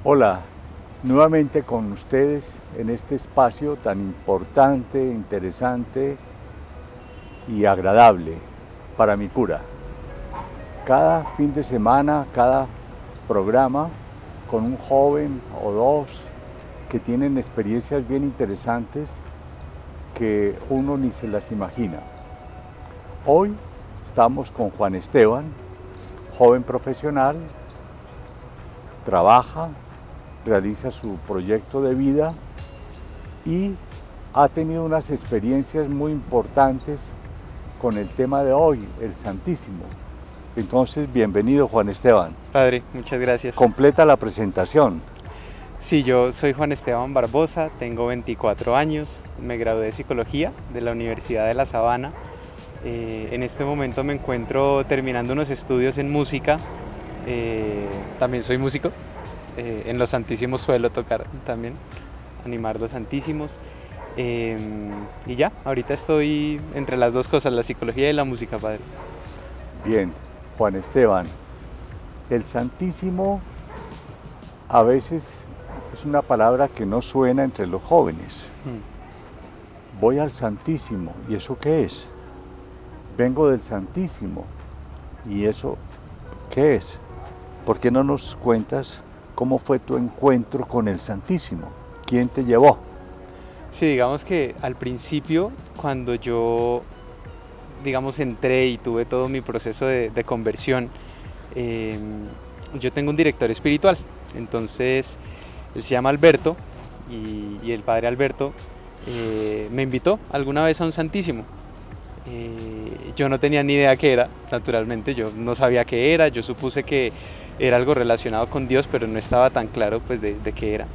Hola, nuevamente con ustedes en este espacio tan importante, interesante y agradable para mi cura. Cada fin de semana, cada programa con un joven o dos que tienen experiencias bien interesantes que uno ni se las imagina. Hoy estamos con Juan Esteban, joven profesional, trabaja, realiza su proyecto de vida y ha tenido unas experiencias muy importantes con el tema de hoy, el Santísimo. Entonces, bienvenido Juan Esteban. Padre, muchas gracias. Completa la presentación. Sí, yo soy Juan Esteban Barbosa, tengo 24 años, me gradué de Psicología de la Universidad de La Sabana. En este momento me encuentro terminando unos estudios en música. También soy músico. En los Santísimos suelo tocar también, animar los Santísimos. Y ya, ahorita estoy entre las dos cosas, la psicología y la música, Padre. Bien, Juan Esteban, el Santísimo a veces es una palabra que no suena entre los jóvenes. Voy al Santísimo, ¿y eso qué es? Vengo del Santísimo, ¿y eso qué es? ¿Por qué no nos cuentas cómo fue tu encuentro con el Santísimo? ¿Quién te llevó? Sí, digamos que al principio, cuando yo, entré y tuve todo mi proceso de conversión, yo tengo un director espiritual. Entonces, él se llama Alberto y el padre Alberto me invitó alguna vez a un Santísimo. Yo no tenía ni idea qué era, naturalmente, yo no sabía qué era, yo supuse que era algo relacionado con Dios, pero no estaba tan claro pues de qué era.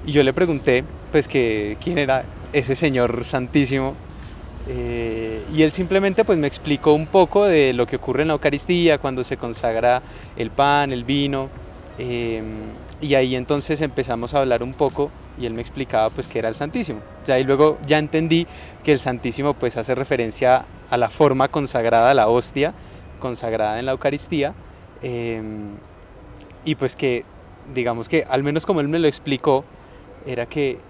Y yo le pregunté pues que quién era ese Señor Santísimo, y él simplemente pues me explicó un poco de lo que ocurre en la Eucaristía cuando se consagra el pan, el vino, y ahí entonces empezamos a hablar un poco y él me explicaba pues qué era el Santísimo. Y luego ya entendí que el Santísimo pues hace referencia a la forma consagrada, la hostia consagrada en la Eucaristía, y pues que digamos que al menos como él me lo explicó, era que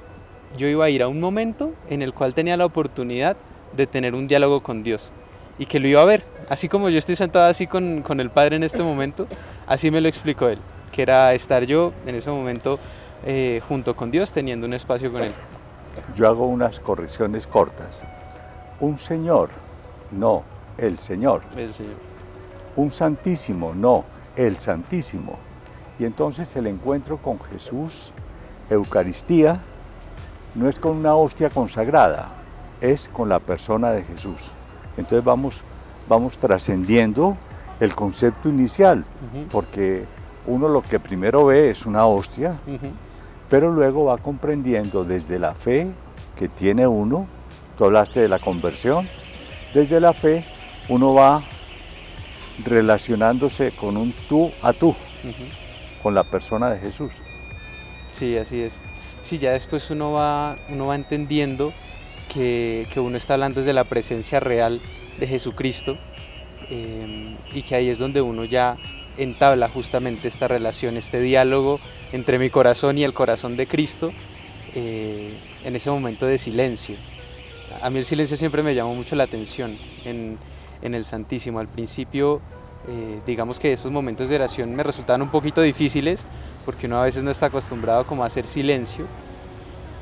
yo iba a ir a un momento en el cual tenía la oportunidad de tener un diálogo con Dios y que lo iba a ver, así como yo estoy sentado así con el Padre en este momento, así me lo explicó él, que era estar yo en ese momento junto con Dios, teniendo un espacio con él. Yo hago unas correcciones cortas. Un Señor, no, el Señor. El Señor. Un Santísimo, no, el Santísimo. Y entonces el encuentro con Jesús, Eucaristía, no es con una hostia consagrada, es con la persona de Jesús. Entonces vamos trascendiendo el concepto inicial, porque uno lo que primero ve es una hostia, pero luego va comprendiendo desde la fe que tiene uno. Tú hablaste de la conversión. Desde la fe uno va relacionándose con un tú a tú, con la persona de Jesús. Sí, así es. Sí, ya después uno va entendiendo que uno está hablando desde la presencia real de Jesucristo, y que ahí es donde uno ya entabla justamente esta relación, este diálogo entre mi corazón y el corazón de Cristo, en ese momento de silencio. A mí el silencio siempre me llamó mucho la atención en el Santísimo. Al principio, digamos que esos momentos de oración me resultaban un poquito difíciles, porque uno a veces no está acostumbrado como a hacer silencio,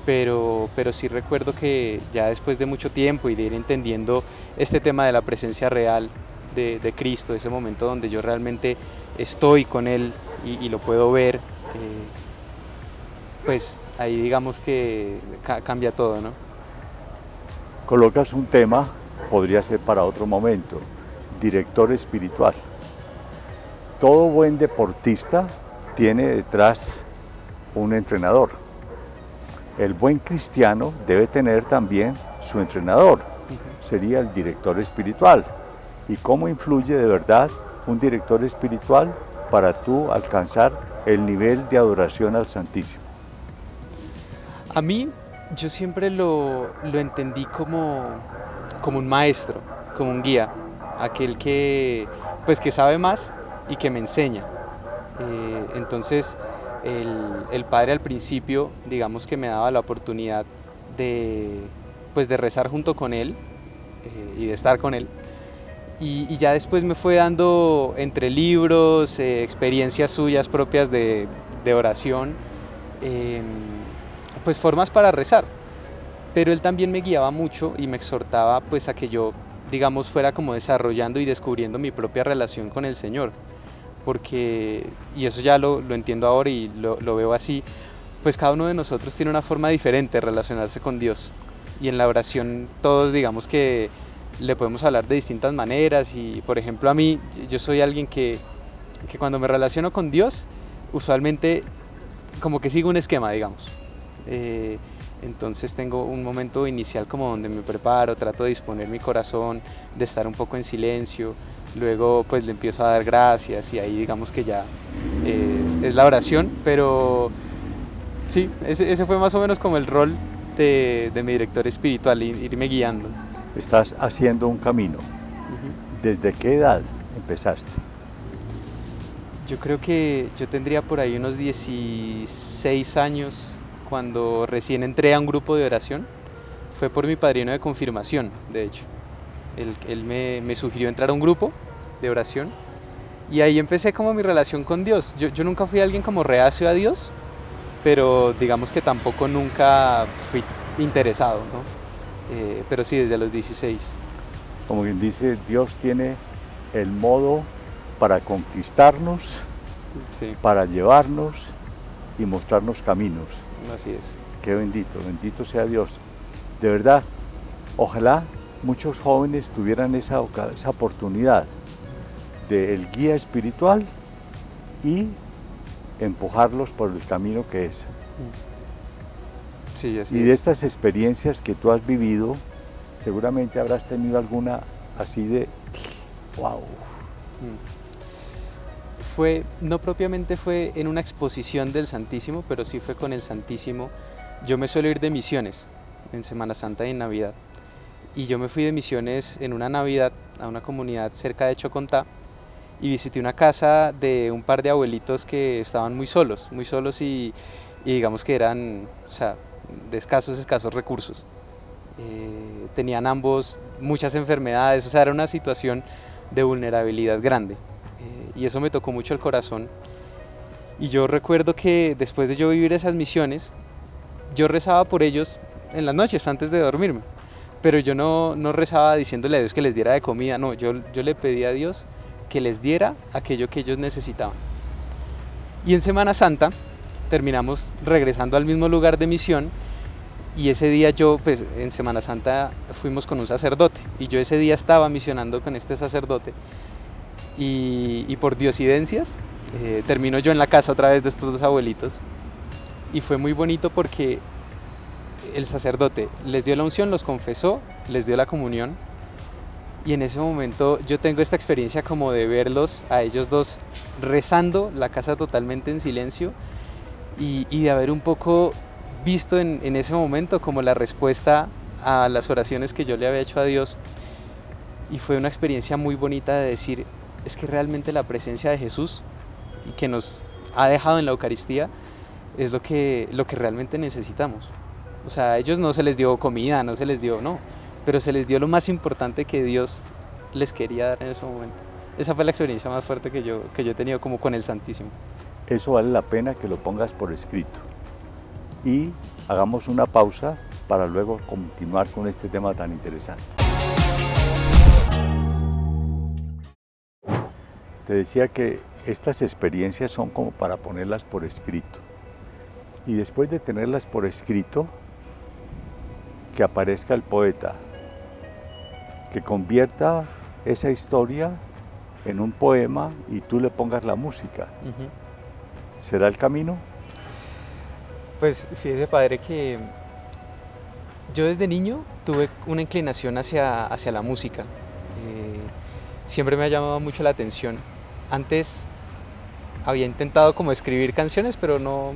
pero sí recuerdo que ya después de mucho tiempo y de ir entendiendo este tema de la presencia real de Cristo, ese momento donde yo realmente estoy con Él y lo puedo ver, pues ahí digamos que cambia todo, ¿no? Colocas un tema, podría ser para otro momento, director espiritual. Todo buen deportista tiene detrás un entrenador. El buen cristiano debe tener también su entrenador, sería el director espiritual. ¿Y cómo influye de verdad un director espiritual para tú alcanzar el nivel de adoración al Santísimo? A mí, yo siempre lo entendí como un maestro, como un guía, aquel que sabe más y que me enseña. Entonces, el padre al principio, digamos que me daba la oportunidad de, pues de rezar junto con él y de estar con él. Y ya después me fue dando entre libros, experiencias suyas propias de oración, eh, pues formas para rezar. Pero él también me guiaba mucho y me exhortaba pues a que yo, digamos, fuera como desarrollando y descubriendo mi propia relación con el Señor. Porque, y eso ya lo entiendo ahora y lo veo así, pues cada uno de nosotros tiene una forma diferente de relacionarse con Dios. Y en la oración todos digamos que le podemos hablar de distintas maneras y por ejemplo a mí, yo soy alguien que cuando me relaciono con Dios, usualmente como que sigo un esquema, digamos. Entonces tengo un momento inicial como donde me preparo, trato de disponer mi corazón, de estar un poco en silencio, luego pues le empiezo a dar gracias y ahí digamos que ya es la oración, pero sí, ese fue más o menos como el rol de mi director espiritual, irme guiando. Estás haciendo un camino. ¿Desde qué edad empezaste? Yo creo que yo tendría por ahí unos 16 años cuando recién entré a un grupo de oración. Fue por mi padrino de confirmación, de hecho. Él me sugirió entrar a un grupo de oración y ahí empecé como mi relación con Dios. Yo nunca fui alguien como reacio a Dios, pero digamos que tampoco nunca fui interesado, ¿no? Pero sí, desde los 16. Como quien dice, Dios tiene el modo para conquistarnos, Sí, para llevarnos y mostrarnos caminos. así es. Qué bendito, bendito sea Dios. De verdad, ojalá muchos jóvenes tuvieran esa oportunidad del guía espiritual y empujarlos por el camino que es. Sí, así Y de es. estas experiencias que tú has vivido, seguramente habrás tenido alguna así de wow. No propiamente fue en una exposición del Santísimo, pero sí fue con el Santísimo. Yo me suelo ir de misiones en Semana Santa y en Navidad. Y yo me fui de misiones en una Navidad a una comunidad cerca de Chocontá y visité una casa de un par de abuelitos que estaban muy solos y digamos que eran, o sea, de escasos recursos. Tenían ambos muchas enfermedades, o sea, era una situación de vulnerabilidad grande. Y eso me tocó mucho el corazón. Y yo recuerdo que después de yo vivir esas misiones, yo rezaba por ellos en las noches antes de dormirme. Pero yo no rezaba diciéndole a Dios que les diera de comida, no, yo le pedía a Dios que les diera aquello que ellos necesitaban. Y en Semana Santa terminamos regresando al mismo lugar de misión y ese día yo, pues en Semana Santa fuimos con un sacerdote y yo ese día estaba misionando con este sacerdote y por diosidencias termino yo en la casa otra vez de estos dos abuelitos y fue muy bonito porque el sacerdote les dio la unción, los confesó, les dio la comunión y en ese momento yo tengo esta experiencia como de verlos a ellos dos rezando, la casa totalmente en silencio y de haber un poco visto en ese momento como la respuesta a las oraciones que yo le había hecho a Dios y fue una experiencia muy bonita de decir, es que realmente la presencia de Jesús y que nos ha dejado en la Eucaristía es lo que realmente necesitamos. O sea, a ellos no se les dio comida, no se les dio, no, pero se les dio lo más importante que Dios les quería dar en ese momento. Esa fue la experiencia más fuerte que yo he tenido como con el Santísimo. Eso vale la pena que lo pongas por escrito. Y hagamos una pausa para luego continuar con este tema tan interesante. Te decía que estas experiencias son como para ponerlas por escrito. Y después de tenerlas por escrito, que aparezca el poeta, que convierta esa historia en un poema y tú le pongas la música. ¿Será el camino? Pues fíjese, padre, que yo desde niño tuve una inclinación hacia la música. Siempre me ha llamado mucho la atención. Antes había intentado como escribir canciones, pero no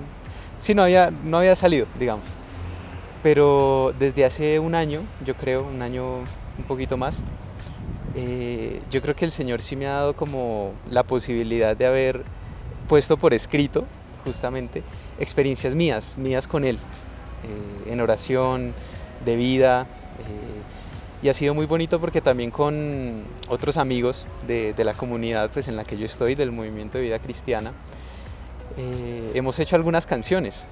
había salido, digamos. Pero desde hace un año, yo creo, un año un poquito más, yo creo que el Señor sí me ha dado como la posibilidad de haber puesto por escrito justamente experiencias mías con Él, en oración, de vida. Y ha sido muy bonito porque también con otros amigos de la comunidad pues, en la que yo estoy, del movimiento de vida cristiana, hemos hecho algunas canciones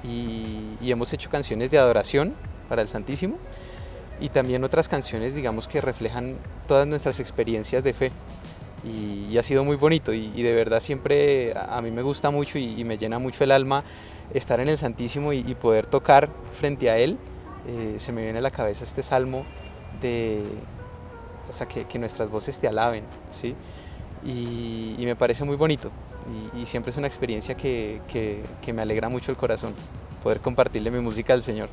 y hemos hecho canciones de adoración para el Santísimo y también otras canciones, digamos, que reflejan todas nuestras experiencias de fe. Y ha sido muy bonito y de verdad siempre a mí me gusta mucho y me llena mucho el alma estar en el Santísimo y poder tocar frente a Él. Se me viene a la cabeza este salmo o sea, que nuestras voces te alaben, ¿sí? Y me parece muy bonito y siempre es una experiencia que me alegra mucho el corazón, poder compartirle mi música al Señor.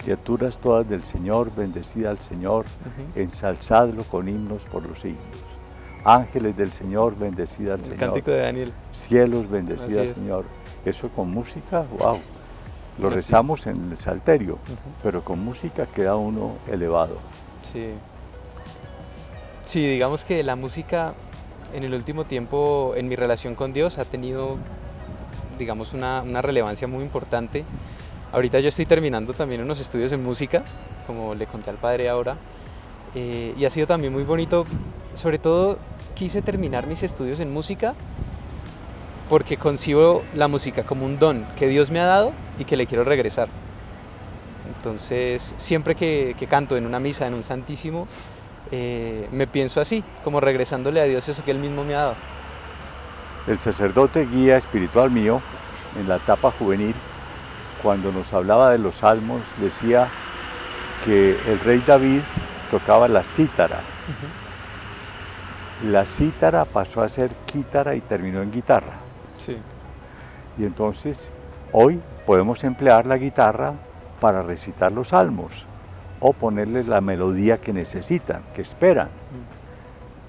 Criaturas todas del Señor, bendecida al Señor, ensalzadlo con himnos por los siglos. Ángeles del Señor, bendecida al El Señor. cántico de Daniel. Cielos, bendecida al Así es. Señor. Eso con música, wow. Lo rezamos en el salterio, pero con música queda uno elevado. Sí. Sí, digamos que la música en el último tiempo en mi relación con Dios ha tenido, digamos, una relevancia muy importante. Ahorita yo estoy terminando también unos estudios en música, como le conté al padre ahora, y ha sido también muy bonito. Sobre todo quise terminar mis estudios en música porque concibo la música como un don que Dios me ha dado y que le quiero regresar. Entonces, siempre que canto en una misa, en un Santísimo, me pienso así, como regresándole a Dios eso que Él mismo me ha dado. El sacerdote guía espiritual mío, en la etapa juvenil, cuando nos hablaba de los salmos, decía que el rey David tocaba la cítara. La cítara pasó a ser quítara y terminó en guitarra. Sí. Y entonces, hoy podemos emplear la guitarra para recitar los salmos o ponerles la melodía que necesitan, que esperan.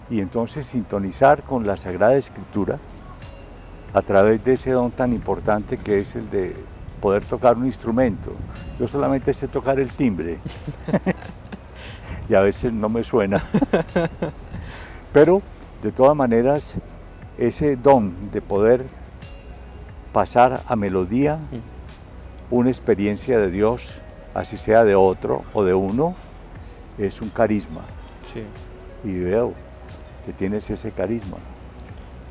Y entonces sintonizar con la Sagrada Escritura a través de ese don tan importante que es el de poder tocar un instrumento. Yo solamente sé tocar el timbre y a veces no me suena. Pero, de todas maneras, ese don de poder pasar a melodía una experiencia de Dios, así sea de otro o de uno, es un carisma. Sí. Y veo que tienes ese carisma.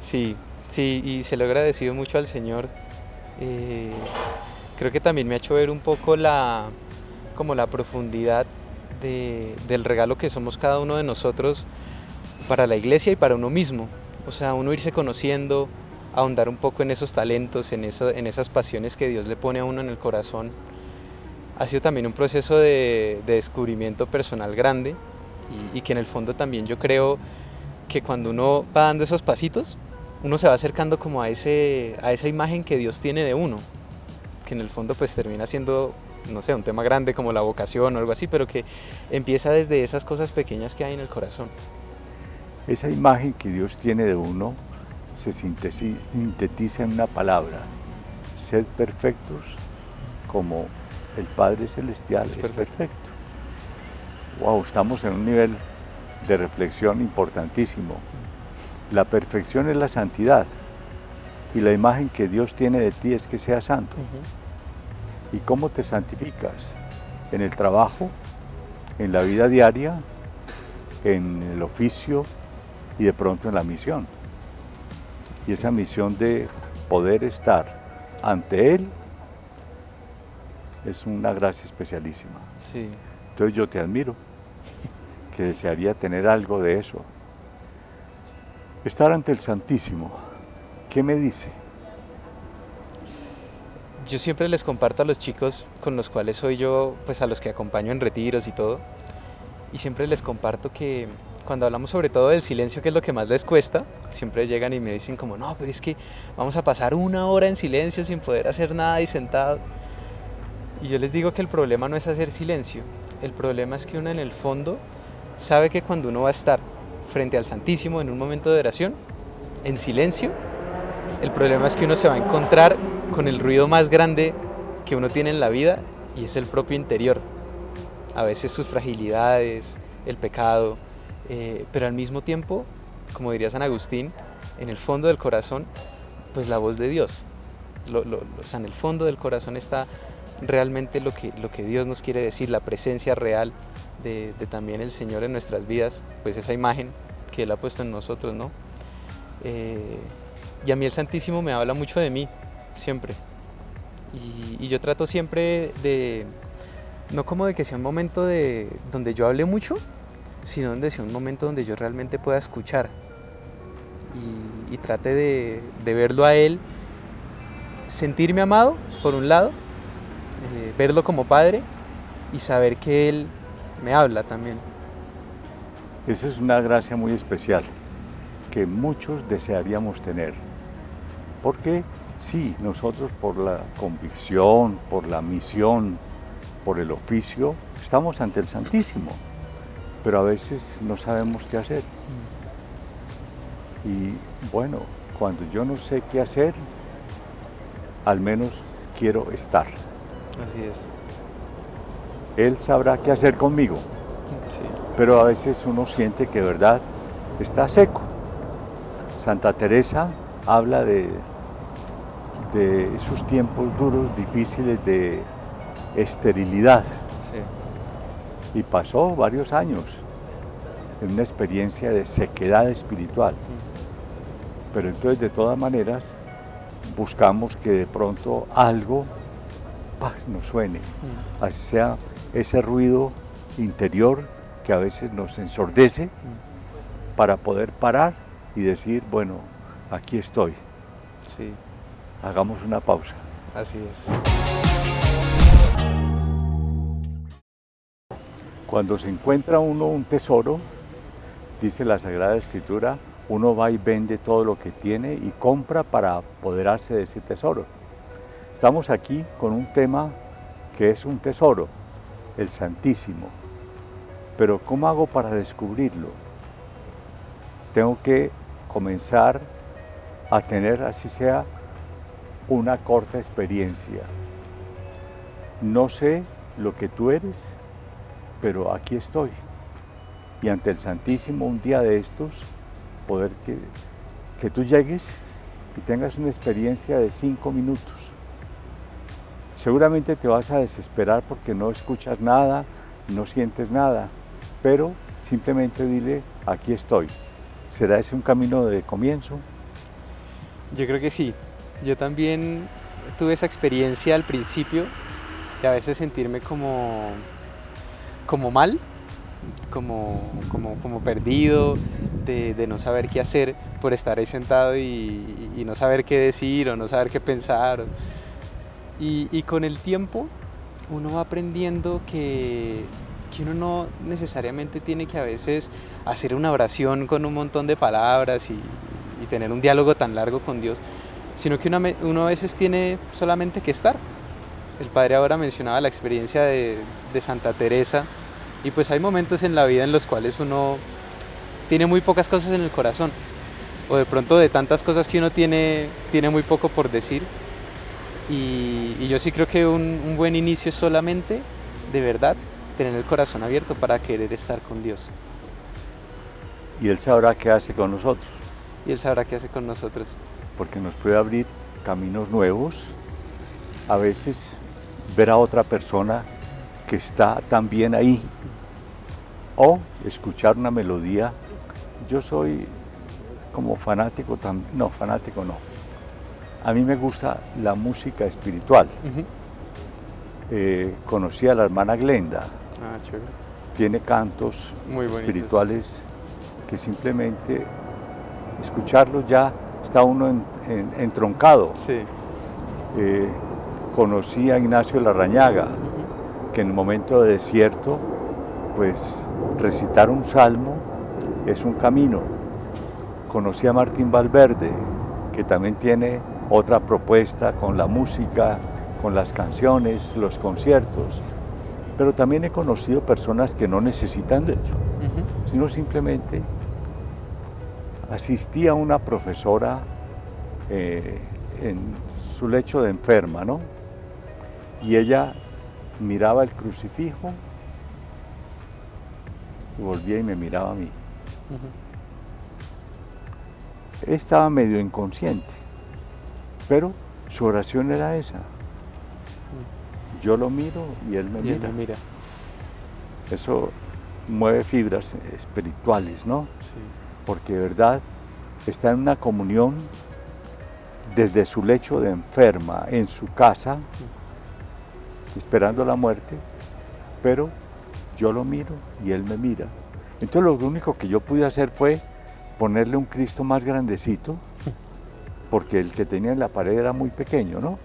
Sí, sí, y se lo he agradecido mucho al Señor. Creo que también me ha hecho ver un poco como la profundidad del regalo que somos cada uno de nosotros para la iglesia y para uno mismo. O sea, uno irse conociendo, ahondar un poco en esos talentos, en esas pasiones que Dios le pone a uno en el corazón. Ha sido también un proceso de descubrimiento personal grande y que en el fondo también yo creo que cuando uno va dando esos pasitos, uno se va acercando como a esa imagen que Dios tiene de uno, que en el fondo pues termina siendo, no sé, un tema grande como la vocación o algo así, pero que empieza desde esas cosas pequeñas que hay en el corazón. Esa imagen que Dios tiene de uno se sintetiza en una palabra: sed perfectos como el Padre Celestial es perfecto. Wow, estamos en un nivel de reflexión importantísimo. La perfección es la santidad y la imagen que Dios tiene de ti es que seas santo. ¿Y cómo te santificas? En el trabajo, en la vida diaria, en el oficio y de pronto en la misión. Y esa misión de poder estar ante Él es una gracia especialísima. Sí. Entonces yo te admiro, que desearía tener algo de eso. Estar ante el Santísimo, ¿qué me dice? Yo siempre les comparto a los chicos con los cuales soy yo, pues a los que acompaño en retiros y todo, y siempre les comparto que cuando hablamos sobre todo del silencio, que es lo que más les cuesta, siempre llegan y me dicen como, no, pero es que vamos a pasar 1 hora en silencio sin poder hacer nada y sentado. Y yo les digo que el problema no es hacer silencio, el problema es que uno en el fondo sabe que cuando uno va a estar frente al Santísimo en un momento de oración, en silencio, el problema es que uno se va a encontrar con el ruido más grande que uno tiene en la vida y es el propio interior. A veces sus fragilidades, el pecado, pero al mismo tiempo, como diría San Agustín, en el fondo del corazón, pues la voz de Dios. O sea, en el fondo del corazón está realmente lo que Dios nos quiere decir, la presencia real de también el Señor en nuestras vidas, pues esa imagen que Él ha puesto en nosotros, ¿no? Y a mí el Santísimo me habla mucho de mí, siempre. Y yo trato siempre de, no como de que sea un momento donde yo hable mucho, sino donde sea un momento donde yo realmente pueda escuchar y trate de verlo a Él, sentirme amado, por un lado, verlo como Padre y saber que Él me habla también. Esa es una gracia muy especial que muchos desearíamos tener. Porque sí, nosotros por la convicción, por la misión, por el oficio, estamos ante el Santísimo, pero a veces no sabemos qué hacer. Y bueno, cuando yo no sé qué hacer, al menos quiero estar. Así es. Él sabrá qué hacer conmigo, Sí. pero a veces uno siente que de verdad está seco. Santa Teresa habla de esos tiempos duros, difíciles de esterilidad. Sí. Y pasó varios años en una experiencia de sequedad espiritual. Pero entonces, de todas maneras, buscamos que de pronto algo nos suene, así sea ese ruido interior que a veces nos ensordece, para poder parar y decir, bueno, aquí estoy. Sí. Hagamos una pausa. Así es. Cuando se encuentra uno un tesoro, dice la Sagrada Escritura, uno va y vende todo lo que tiene y compra para apoderarse de ese tesoro. Estamos aquí con un tema que es un tesoro, el Santísimo. Pero ¿cómo hago para descubrirlo? Tengo que comenzar a tener, así sea, una corta experiencia. No sé lo que tú eres, pero aquí estoy. Y ante el Santísimo, un día de estos, poder que tú llegues y tengas una experiencia de 5 minutos. Seguramente te vas a desesperar porque no escuchas nada, no sientes nada, pero simplemente dile, aquí estoy. ¿Será ese un camino de comienzo? Yo creo que sí. Yo también tuve esa experiencia al principio de a veces sentirme como mal, como perdido, de no saber qué hacer por estar ahí sentado y no saber qué decir o no saber qué pensar. Y con el tiempo uno va aprendiendo que uno no necesariamente tiene que a veces hacer una oración con un montón de palabras y tener un diálogo tan largo con Dios, sino que uno a veces tiene solamente que estar. El padre ahora mencionaba la experiencia de Santa Teresa, y pues hay momentos en la vida en los cuales uno tiene muy pocas cosas en el corazón, o de pronto de tantas cosas que uno tiene muy poco por decir, y yo sí creo que un buen inicio es solamente, de verdad, tener el corazón abierto para querer estar con Dios. Y Él sabrá qué hace con nosotros. Y Él sabrá qué hace con nosotros. Porque nos puede abrir caminos nuevos, a veces ver a otra persona que está también ahí, o escuchar una melodía. Yo soy como fanático también, no, fanático no. A mí me gusta la música espiritual. Conocí a la hermana Glenda. Ah, chévere. Tiene cantos muy espirituales que simplemente escucharlos ya está uno entroncado. Sí. Conocí a Ignacio Larrañaga, que en el momento de desierto, pues recitar un salmo es un camino. Conocí a Martín Valverde, que también tiene otra propuesta con la música, con las canciones, los conciertos. Pero también he conocido personas que no necesitan de ello, sino simplemente asistí a una profesora en su lecho de enferma, ¿no? Y ella miraba el crucifijo y volvía y me miraba a mí. Estaba medio inconsciente, pero Su oración era esa. Yo lo miro y él me Y él mira. me mira. Eso mueve fibras espirituales, ¿no? Sí. Porque de verdad está en una comunión desde su lecho de enferma, en su casa, esperando la muerte, pero yo lo miro y él me mira. Entonces lo único que yo pude hacer fue ponerle un Cristo más grandecito, porque el que tenía en la pared era muy pequeño, ¿no?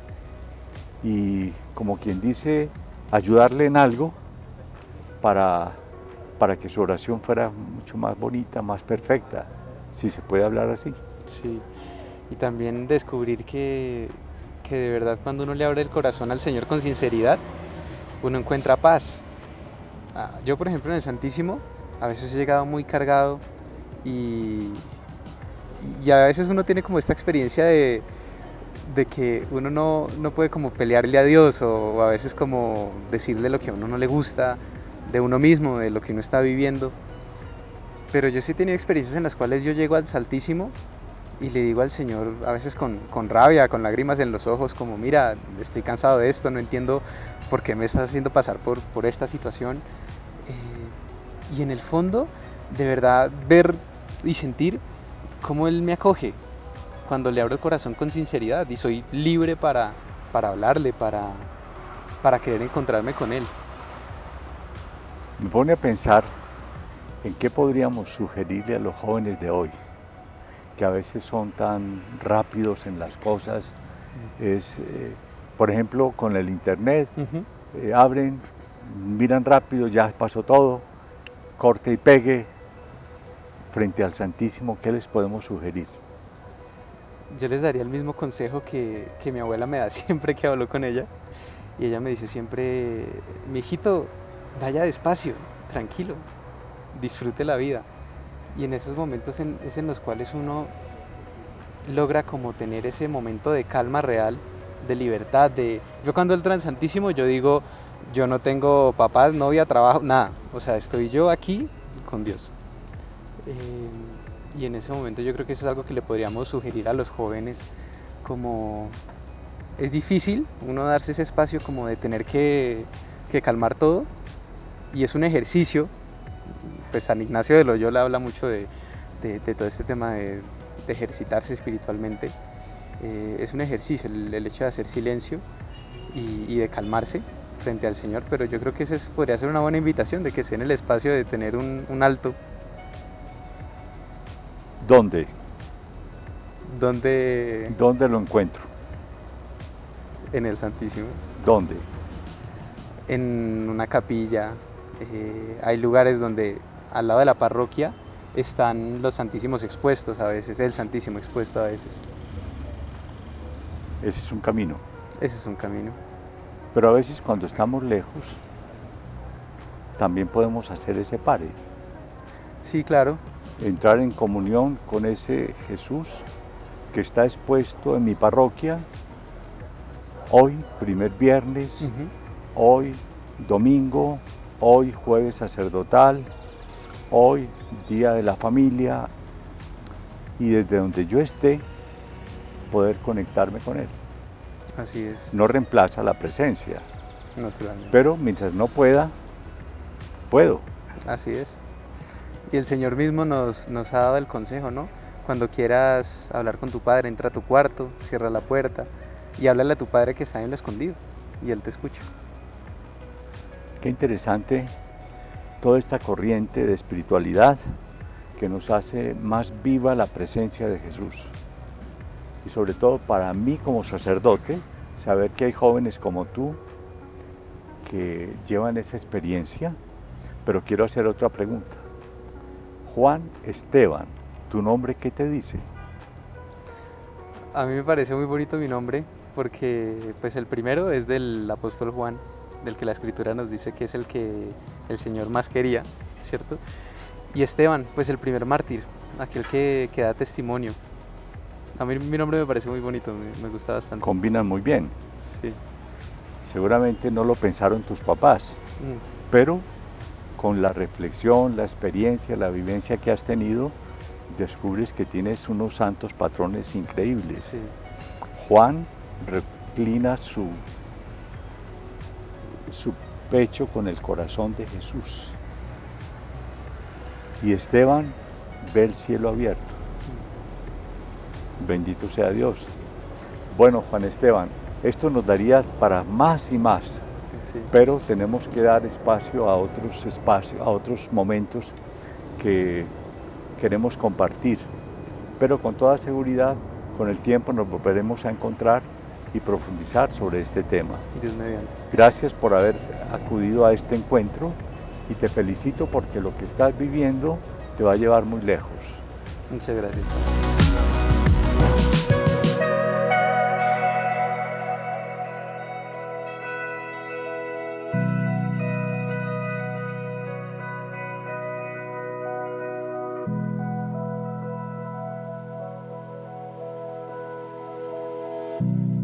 Y como quien dice, ayudarle en algo para que su oración fuera mucho más bonita, más perfecta, si se puede hablar así. Sí. Y también descubrir que de verdad cuando uno le abre el corazón al Señor con sinceridad, uno encuentra paz. Yo, por ejemplo, en el Santísimo, a veces he llegado muy cargado y a veces uno tiene como esta experiencia de que uno no puede como pelearle a Dios o a veces como decirle lo que a uno no le gusta de uno mismo, de lo que uno está viviendo. Pero yo sí he tenido experiencias en las cuales yo llego al Santísimo y le digo al Señor, a veces con rabia, con lágrimas en los ojos, como mira, estoy cansado de esto, no entiendo por qué me estás haciendo pasar por esta situación. Y en el fondo, de verdad, ver y sentir cómo Él me acoge cuando le abro el corazón con sinceridad y soy libre para hablarle, para querer encontrarme con Él. Me pone a pensar en qué podríamos sugerirle a los jóvenes de hoy, que a veces son tan rápidos en las cosas. Por ejemplo, con el internet, abren, miran rápido, ya pasó todo, corte y pegue. Frente al Santísimo, ¿qué les podemos sugerir? Yo les daría el mismo consejo que mi abuela me da siempre que hablo con ella. Y ella me dice siempre, mi hijito, vaya despacio, tranquilo, disfrute la vida. Y en esos momentos es en los cuales uno logra como tener ese momento de calma real, de libertad. Yo cuando entro al Santísimo, yo digo, yo no tengo papás, novia, trabajo, nada. O sea, estoy yo aquí con Dios. Y en ese momento yo creo que eso es algo que le podríamos sugerir a los jóvenes, como es difícil uno darse ese espacio como de tener que calmar todo, y es un ejercicio. Pues San Ignacio de Loyola habla mucho de todo este tema de ejercitarse espiritualmente. Es un ejercicio el hecho de hacer silencio y de calmarse frente al Señor, pero yo creo que esa podría ser una buena invitación, de que sea en el espacio de tener un alto. ¿Dónde? ¿Dónde lo encuentro? En el Santísimo. ¿Dónde? En una capilla. Hay lugares donde al lado de la parroquia están los Santísimos expuestos a veces, el Santísimo expuesto a veces. Ese es un camino. Ese es un camino. Pero a veces cuando estamos lejos, también podemos hacer ese pare. Sí, claro. Entrar en comunión con ese Jesús que está expuesto en mi parroquia, hoy, primer viernes, hoy, domingo, hoy, jueves sacerdotal, hoy, día de la familia, y desde donde yo esté, poder conectarme con Él. Así es. No reemplaza la presencia, naturalmente, pero mientras no pueda, puedo. Así es. Y el Señor mismo nos ha dado el consejo, ¿no? Cuando quieras hablar con tu Padre, entra a tu cuarto, cierra la puerta y háblale a tu Padre que está en lo escondido, y Él te escucha. Qué interesante toda esta corriente de espiritualidad que nos hace más viva la presencia de Jesús. Y sobre todo para mí como sacerdote, saber que hay jóvenes como tú que llevan esa experiencia. Pero quiero hacer otra pregunta. Juan Esteban, ¿tu nombre qué te dice? A mí me parece muy bonito mi nombre, porque pues el primero es del apóstol Juan, del que la Escritura nos dice que es el que el Señor más quería, ¿cierto? Y Esteban, pues el primer mártir, aquel que da testimonio. A mí mi nombre me parece muy bonito, me gusta bastante. Combinan muy bien. Sí. Seguramente no lo pensaron tus papás, pero con la reflexión, la experiencia, la vivencia que has tenido, descubres que tienes unos santos patrones increíbles. Sí. Juan, reclina su pecho con el corazón de Jesús. Y Esteban ve el cielo abierto. Bendito sea Dios. Bueno, Juan Esteban, esto nos daría para más y más, Sí. pero tenemos que dar espacios, a otros momentos que queremos compartir. Pero con toda seguridad, con el tiempo nos volveremos a encontrar y profundizar sobre este tema. Dios mediante. Gracias por haber acudido a este encuentro y te felicito porque lo que estás viviendo te va a llevar muy lejos. Muchas gracias. Padre.